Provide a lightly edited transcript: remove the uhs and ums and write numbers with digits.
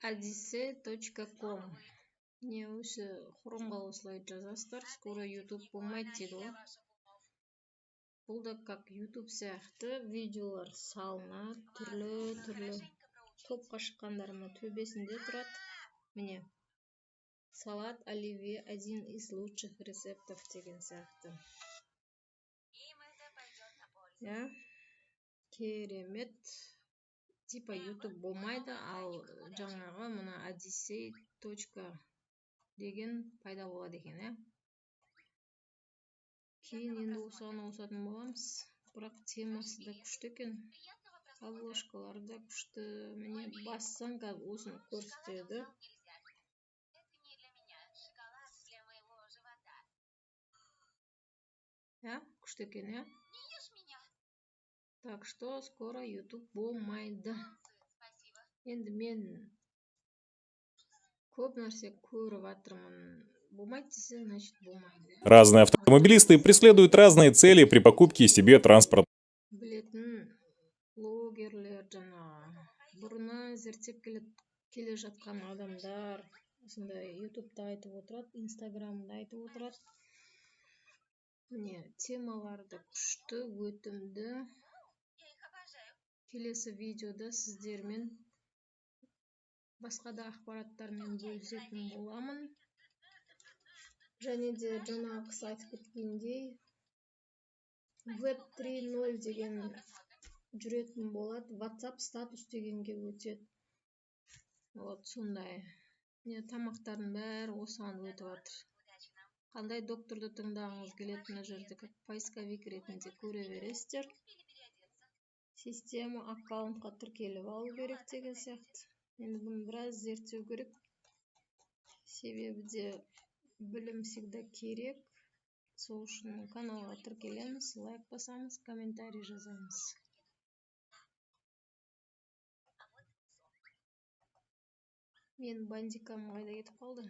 Odyssey.com. Не осы хромға осылай жазасыздар, скоро YouTube болмайды дейді ғой. Бұл да как YouTube сияқты видеолар салынады, түрлі топқа шыққандарына төбесінде тұрады. Міне, салат оливье – один из лучших рецептов деген сияқты. Керемет. Типа YouTube болмайды, ал жаңағы мына Odyssey. Деген пайда болады екен, Кейін енді осыған ауысатын боламыз. Бірақ темасы да күшті екен. Обложкалары да күшті. Міне бассаң осыны көрсетеді. Күшті екен, Так что скоро YouTube болмайды. Енді мен көп нәрсе көріп жатырмын. Болмайды десе, значит болмайды. Разные автомобилисты преследуют разные цели при покупке себе транспорта. Білетін блогерлер бұрына зерттеп келе жатқан адамдар осындай ютубта айтып отырады, инстаграмда айтып отырады. Міне, темаларды күшті, өтімді. Келесі видеода сіздермен басқа да ақпараттармен бөлісетін боламын. Және де жаңағы қыз айтып кеткендей, Web 3.0 деген жүретін болады. WhatsApp статус дегенге өтеді. Сондай. Тамақтардың бәрі осыған өтіп жатыр. Қандай докторды тыңдағыңыз келетін жерде поисковик ретінде көре бересіздер. Система аккаунтқа тіркеліп алу керек деген сияқты. Енді бұны біраз зерттеу керек. Себебі де білім всегда керек. Сол үшін каналға тіркелеміз, лайк басамыз, комментарий жазамыз. Мен бандикам қайда кетіп қалды?